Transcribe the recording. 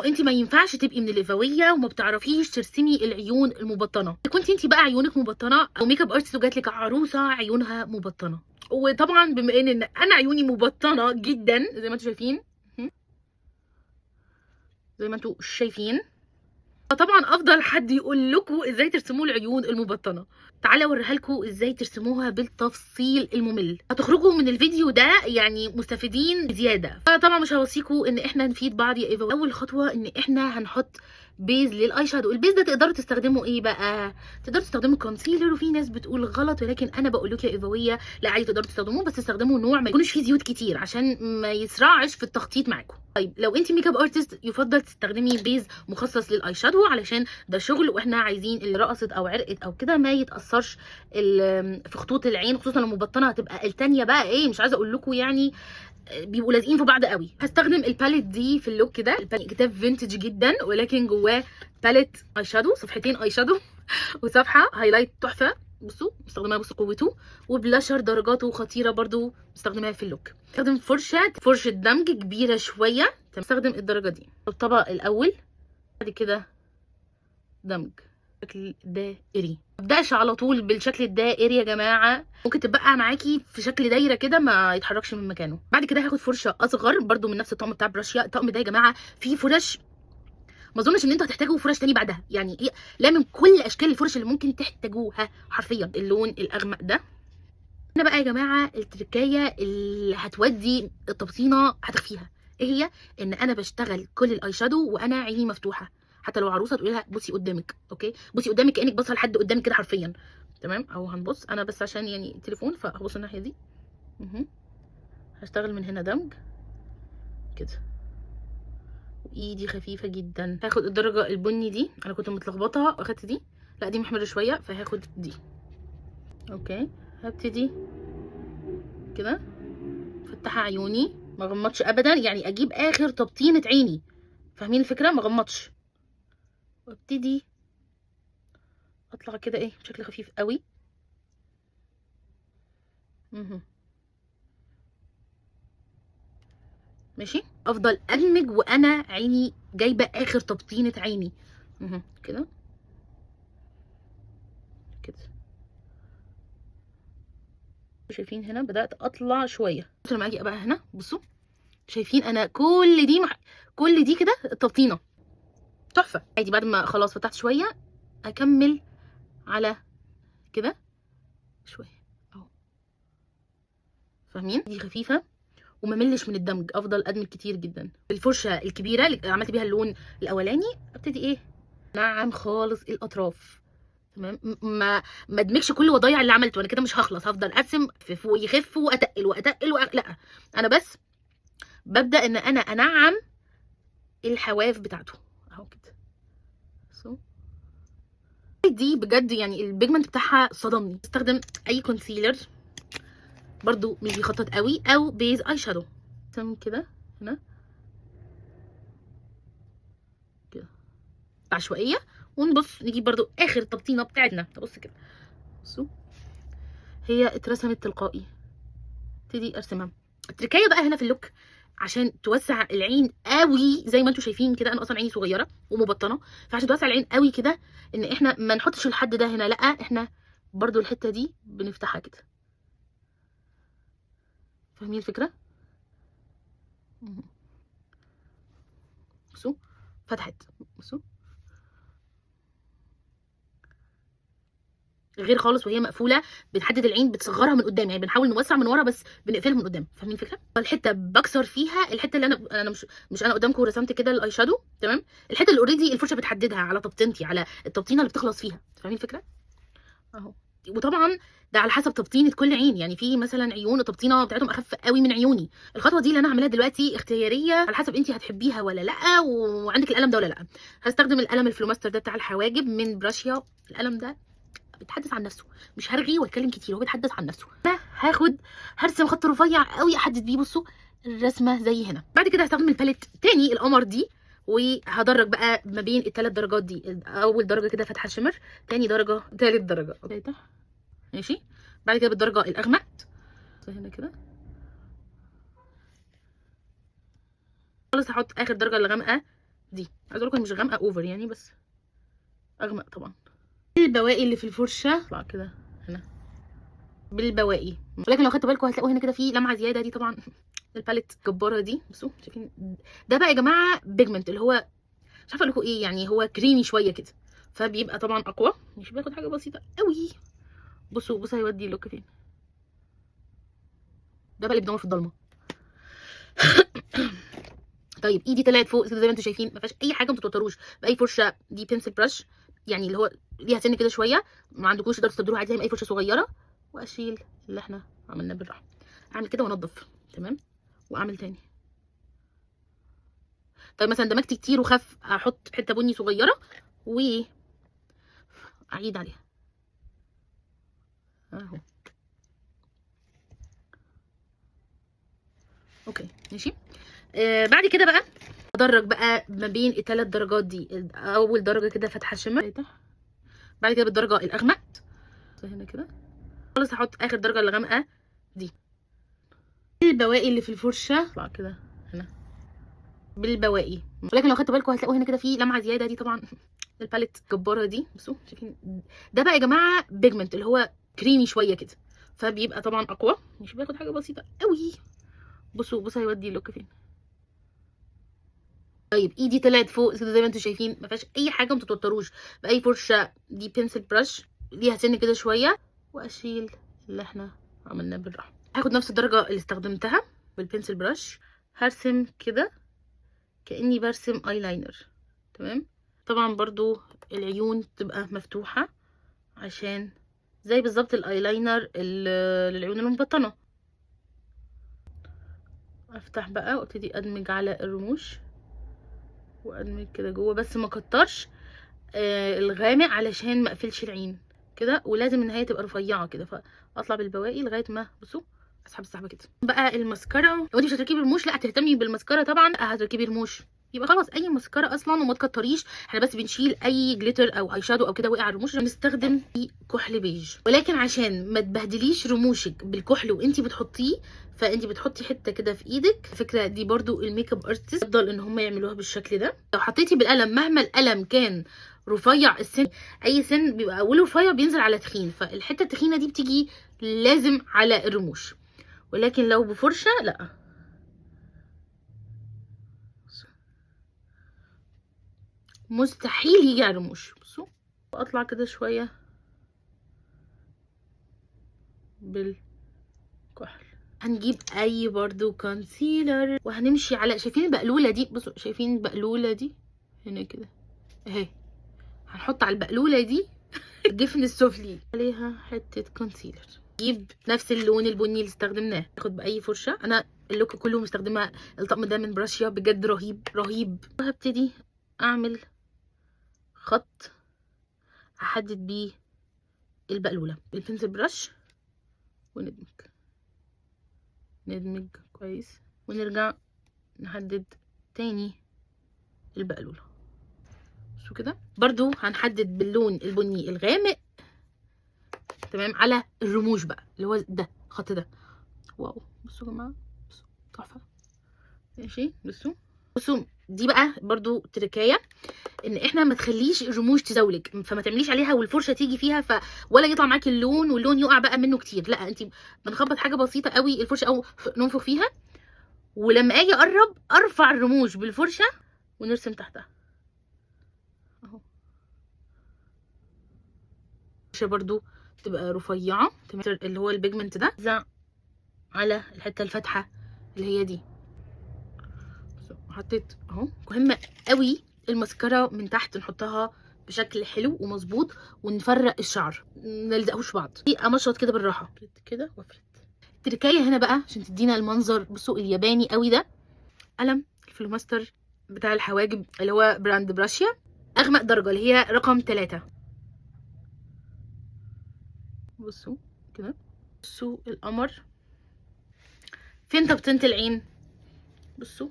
انت ما ينفعش تبقي من الإيفاوية وما بتعرفيش ترسمي العيون المبطنه. كنت انت بقى عيونك مبطنه او ميك اب ارتست وجات لك عروسه عيونها مبطنه، وطبعا بما ان انا عيوني مبطنه جدا زي ما انتم شايفين، زي ما انتم شايفين، فطبعا افضل حد يقول لكم ازاي ترسموا العيون المبطنه. تعالى اوريها لكم ازاي ترسموها بالتفصيل الممل، هتخرجوا من الفيديو ده يعني مستفيدين زياده. فطبعا مش هوصيكم ان احنا نفيد بعض يا ايفا. اول خطوه ان احنا هنحط بيز للاي شادو. البيز ده تقدروا تستخدموا ايه بقى؟ تقدروا تستخدموا كونسيلر، وفي ناس بتقول غلط، ولكن انا بقول لكم يا ايفاويه لا عادي تقدروا تستخدموه، بس تستخدموا نوع ما يكونش فيه زيوت كتير عشان ما يسرعش في التخطيط معاكم. طيب لو انت ميك اب ارتست يفضل تستخدمي بيز مخصص للاي شادو علشان ده شغل، واحنا عايزين اللي رقصت او عرقت او كده ما يتاثرش في خطوط العين، خصوصا لو مبطنه هتبقى التانيه بقى ايه، مش عايزه اقول لكم يعني بيبقوا لازقين في بعض قوي. هستخدم الباليت دي في اللوك ده. الباليت كتاب فينتج جدا ولكن جواه باليت اي شادو، صفحتين اي شادو وصفحه هايلايت تحفه. بصوا مستخدمها، بصوا قوته، وبلاشر درجاته خطيره برضو مستخدمها في اللوك. استخدم فرشه دمج كبيره شويه، استخدم الدرجه دي الطبق الاول، بعد كده دمج بشكل دائري. مبداش على طول بالشكل الدائري يا جماعه، ممكن تبقى معاكي في شكل دايره كده ما يتحركش من مكانه. بعد كده هاخد فرشه اصغر برضو من نفس الطقم بتاع براشيا. الطقم ده يا جماعه فيه فرش ما اظنش ان انتوا هتحتاجوا فرش تاني بعدها، يعني هي لامم كل اشكال الفرش اللي ممكن تحتاجوها حرفيا. اللون الاغمق ده. هنا بقى يا جماعه التركايه اللي هتودي التبطينه هتخفيها ايه هي؟ ان انا بشتغل كل الاي شادو وانا عيني مفتوحه. حتى لو عروسه تقولي لها بصي قدامك، اوكي بصي قدامك كانك باصه لحد قدامك كده حرفيا. تمام، او هنبص انا بس عشان يعني التليفون فهبص الناحيه دي. هشتغل من هنا دمج كده، وايدي خفيفه جدا. هاخد الدرجه البني دي، انا كنت متلخبطه واخدت دي، لا دي محمره شويه فهاخد دي. اوكي هبتدي كده فتحه عيوني، ما غمضش ابدا، يعني اجيب اخر تبطينه عيني، فاهمين الفكره؟ ما غمضش، وابتدي اطلع كده ايه بشكل خفيف قوي. ماشي، افضل ادمج وانا عيني جايبه اخر تبطينه عيني كده كده. شايفين هنا بدات اطلع شويه. بصوا لما اجي بقى هنا بصوا شايفين انا كل دي كده تبطينه تحفه عادي. بعد ما خلاص فتحت شويه اكمل على كده شويه اهو، فاهمين؟ دي خفيفه وما ملش من الدمج، افضل ادمج كتير جدا. الفرشه الكبيره اللي عملت بيها اللون الاولاني ابتدي ايه نعم خالص الاطراف. تمام، ما ادمجش كل وضايع اللي عملته، انا كده مش هخلص، هفضل ارسم في فوق يخف واتقل لا، انا بس ببدا ان انا انعم الحواف بتاعته اهو كده. دي بجد يعني البيجمنت بتاعها صدمني. استخدم اي كونسيلر برضو مش بيخطط قوي، او بيز اي شادو كده هنا كده عشوائيه. ونبص نجيب برضو اخر تبطينه بتاعتنا، تبص كده بصوا هي اترسمت تلقائي، ابتدي ارسمها. التركايه بقى هنا في اللوك عشان توسع العين قوي زي ما انتم شايفين كده، انا اصلا عيني صغيره ومبطنه، فعشان توسع العين قوي كده ان احنا ما نحطش الحد ده هنا، لا احنا برضو الحته دي بنفتحها كده، فاهمين الفكره؟ بصوا فتحت، بصوا غير خالص وهي مقفوله. بنحدد العين بتصغرها من قدام، يعني بنحاول نوسع من ورا بس بنقفلها من قدام، فاهمين الفكره؟ الحته بكسر فيها الحته اللي انا مش انا قدامكم رسمت كده الاي شادو تمام، الحته اللي اوريدي الفرشه بتحددها على تبطينتي، على التبطينه اللي بتخلص فيها، فاهمين الفكره؟ اهو. وطبعا ده على حسب تبطينه كل عين، يعني في مثلا عيون التبطينه بتاعتهم اخف قوي من عيوني. الخطوه دي اللي انا هعملها دلوقتي اختياريه على حسب انت هتحبيها ولا لا، وعندك القلم ده ولا لا. هستخدم القلم الفلوماستر ده بتاع الحواجب من براشيا. القلم ده بيتحدث عن نفسه، مش هرغي واتكلم كتير، هو بيتحدث عن نفسه. انا هرسم خط رفيع قوي احدد بيه، بصوا الرسمه زي هنا. بعد كده هستخدم الباليت تاني القمر دي، وهدرج بقى ما بين الثلاث درجات دي. اول درجه كده فاتحه شمر، تاني درجه، تالت درجه ماشي. بعد كده بالدرجه الاغمق هنا كده خالص هحط اخر درجه الغامقه دي عايزه اقول لكم مش غامقه اوفر يعني، بس اغمق طبعا. البواقي اللي في الفرشه طلع كده هنا بالبواقي، ولكن لو خدتوا بالكم هتلاقوا هنا كده في لمعه زياده، دي طبعا الباليت الجباره دي. بصوا شايفين ده بقى يا جماعه بيجمنت، اللي هو مش عارفه اقول لكم ايه، يعني هو كريمي شويه كده، فبيبقى طبعا اقوى، مش بياخد حاجه بسيطه قوي. بصوا هيودي اللوك فين. ده بقى اللي بيدور في الضلمه. طيب ايدي طلعت فوق كده زي ما انتم شايفين، ما فيهاش اي حاجه، ما تتوتروش باي فرشه. دي بنسل برش، يعني اللي هو ليها سن كده شويه، ما عندكوش تقدروا تستبدلوها عادي زي اي فرشه صغيره. واشيل اللي احنا عملناه بالراحه، اعمل كده وانضف تمام، واعمل تاني. طيب مثلا دمجت كتير وخف، احط حته بني صغيره واعيد عليها اهو. اوكي ماشي. بعد كده بقى ادرج بقى ما بين الثلاث درجات دي. اول درجه كده فاتحه شمع، بعد كده بالدرجه الاغمق هنا كده خالص، هحط اخر درجه الغامقه دي. البواقي اللي في الفرشه طلع كده هنا بالبواقي، ولكن لو خدتوا بالكم هتلاقوا هنا كده في لمعه زياده، دي طبعا الباليت الجباره دي. بصوا شايفين ده بقى يا جماعه بيجمنت، اللي هو كريمي شويه كده، فبيبقى طبعا اقوى، مش بياخد حاجه بسيطه قوي. بصوا هيودي اللوك فين. طيب ايدي طلعت فوق كده زي ما انتم شايفين، ما فيهاش اي حاجه، ما تتوتروش باي فرشه. دي بنسل برش، ليها سن كده شويه، واشيل اللي احنا عملناه بالراحه. هاخد نفس الدرجه اللي استخدمتها بالبنسل برش، هرسم كده كاني برسم ايلاينر تمام. طبعا برضو العيون تبقى مفتوحه عشان زي بالظبط الايلاينر للعيون المبطنه. افتح بقى وابتدي ادمج على الرموش، وادمج كده جوه، بس ما كترش الغامق علشان ما اقفلش العين كده، ولازم النهايه تبقى رفيعه كده، فاطلع بالبواقي لغايه ما بصوا اسحب السحبه كده. بقى الماسكارا، لو انت مش هتركبي رموش لا هتهتمي بالماسكارا طبعا، هتركبي رموش يبقى خلاص اي ماسكارا اصلا، وما تكتريش. احنا بس بنشيل اي جليتر او اي شادو او كده وقع على الرموش. بنستخدم كحل بيج، ولكن عشان ما تبهدليش رموشك بالكحل وانت بتحطيه، فانت بتحطي حته كده في ايدك. الفكره دي برضو الميك اب ارتست يفضل ان هم يعملوها بالشكل ده. لو حطيتي بالقلم مهما القلم كان رفيع السن، اي سن بيبقى اوله رفيع بينزل على تخين، فالحته التخينه دي بتيجي لازم على الرموش، ولكن لو بفرشه لا. مستحيل يجي على الرموش. بصوا اطلع كده شويه بالكحل. هنجيب اي برضو كونسيلر وهنمشي على، شايفين البقلوله دي؟ بصوا شايفين البقلوله دي هنا كده اهي، هنحط على البقلوله دي الجفن السفلي عليها حته كونسيلر. نجيب نفس اللون البني اللي استخدمناه، ناخد باي فرشه. انا اللوك كله مستخدمه الطقم ده من براشيا، بجد رهيب رهيب. وهبتدي اعمل خط هحدد بيه البقلوله بالبنسل برش، ندمج كويس، ونرجع نحدد تاني البقلوله. شو كده برضو هنحدد باللون البني الغامق تمام على الرموش بقى، اللي هو ده الخط ده. واو بصوا يا جماعه، بصوا تحفه. ماشي بصوا دي بقى برضو تركايه، ان احنا ما تخليش الرموش تزولك، فما تعمليش عليها والفرشه تيجي فيها ولا يطلع معاكي اللون واللون يقع بقى منه كتير. لا انت بنخبط حاجه بسيطه قوي الفرشه او ننفخ فيها، ولما اجي اقرب ارفع الرموش بالفرشه ونرسم تحتها اهو. الفرشه برضو تبقى رفيعه اللي هو البيجمنت ده على الحته الفاتحه اللي هي دي. حطيت اهو. مهمه قوي الماسكارا من تحت نحطها بشكل حلو ومظبوط، ونفرق الشعر نلزقهوش بعض. دي امشط كده بالراحه كده وافرد. التركايه هنا بقى عشان تدينا المنظر بصوا الياباني قوي ده، قلم الفلوماستر بتاع الحواجب اللي هو براند براشيا، اغمق درجه اللي هي رقم 3. بصوا كده، بصوا القمر فين تبطينة العين، بصوا